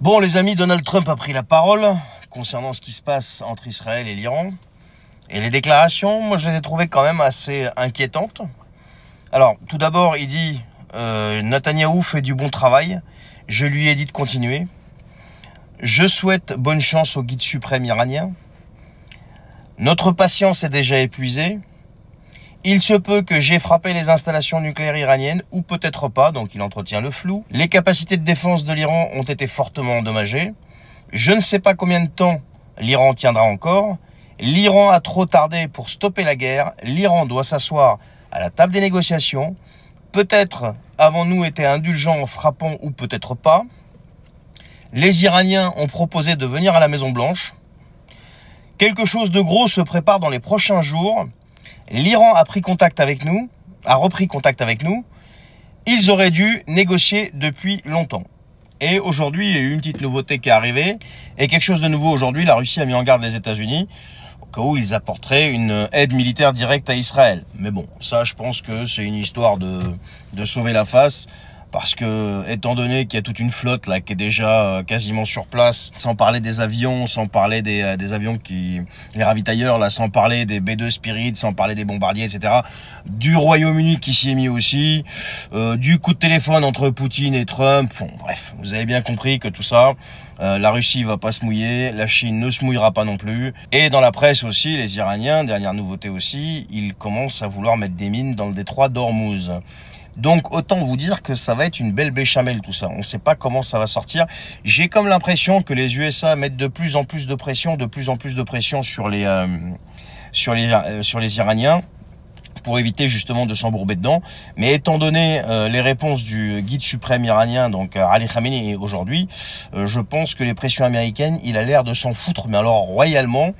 Bon les amis, Donald Trump a pris la parole concernant ce qui se passe entre Israël et l'Iran. Et les déclarations, moi je les ai trouvées quand même assez inquiétantes. Alors tout d'abord il dit Netanyahou fait du bon travail, je lui ai dit de continuer. Je souhaite bonne chance au guide suprême iranien. Notre patience est déjà épuisée. Il se peut que j'ai frappé les installations nucléaires iraniennes, ou peut-être pas, donc il entretient le flou. Les capacités de défense de l'Iran ont été fortement endommagées. Je ne sais pas combien de temps l'Iran tiendra encore. L'Iran a trop tardé pour stopper la guerre. L'Iran doit s'asseoir à la table des négociations. Peut-être avons-nous été indulgents en frappant, ou peut-être pas. Les Iraniens ont proposé de venir à la Maison-Blanche. Quelque chose de gros se prépare dans les prochains jours. L'Iran a repris contact avec nous. Ils auraient dû négocier depuis longtemps. Et aujourd'hui, il y a eu une petite nouveauté qui est arrivée. Et quelque chose de nouveau aujourd'hui, la Russie a mis en garde les États-Unis au cas où ils apporteraient une aide militaire directe à Israël. Mais bon, ça, je pense que c'est une histoire de sauver la face. Parce que, étant donné qu'il y a toute une flotte là qui est déjà quasiment sur place, sans parler des avions, sans parler des avions les ravitailleurs là, sans parler des B-2 Spirit, sans parler des bombardiers, etc. Du Royaume-Uni qui s'y est mis aussi, du coup de téléphone entre Poutine et Trump. Bon, bref, vous avez bien compris que tout ça, la Russie va pas se mouiller, la Chine ne se mouillera pas non plus. Et dans la presse aussi, les Iraniens, dernière nouveauté aussi, ils commencent à vouloir mettre des mines dans le détroit d'Ormuz. Donc autant vous dire que ça va être une belle béchamel tout ça. On ne sait pas comment ça va sortir. J'ai comme l'impression que les USA mettent de plus en plus de pression, sur les Iraniens pour éviter justement de s'embourber dedans. Mais étant donné les réponses du guide suprême iranien, donc Ali Khamenei aujourd'hui, je pense que les pressions américaines, il a l'air de s'en foutre, mais alors royalement.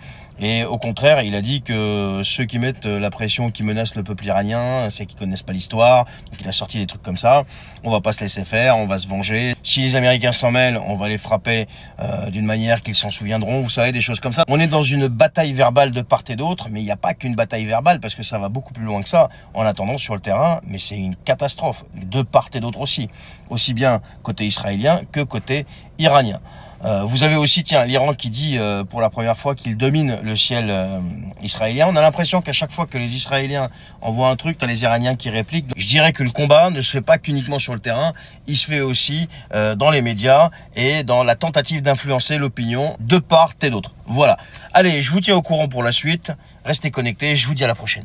Et au contraire, il a dit que ceux qui mettent la pression, qui menacent le peuple iranien, c'est qu'ils connaissent pas l'histoire. Donc il a sorti des trucs comme ça. On va pas se laisser faire, on va se venger. Si les Américains s'en mêlent, on va les frapper d'une manière qu'ils s'en souviendront. Vous savez, des choses comme ça. On est dans une bataille verbale de part et d'autre, mais il n'y a pas qu'une bataille verbale parce que ça va beaucoup plus loin que ça. En attendant, sur le terrain, mais c'est une catastrophe de part et d'autre aussi. Aussi bien côté israélien que côté iranien. Vous avez aussi, tiens, l'Iran qui dit pour la première fois qu'il domine le ciel israélien. On a l'impression qu'à chaque fois que les Israéliens envoient un truc, t'as les Iraniens qui répliquent. Je dirais que le combat ne se fait pas qu'uniquement sur le terrain, il se fait aussi dans les médias et dans la tentative d'influencer l'opinion de part et d'autre. Voilà. Allez, je vous tiens au courant pour la suite. Restez connectés, je vous dis à la prochaine.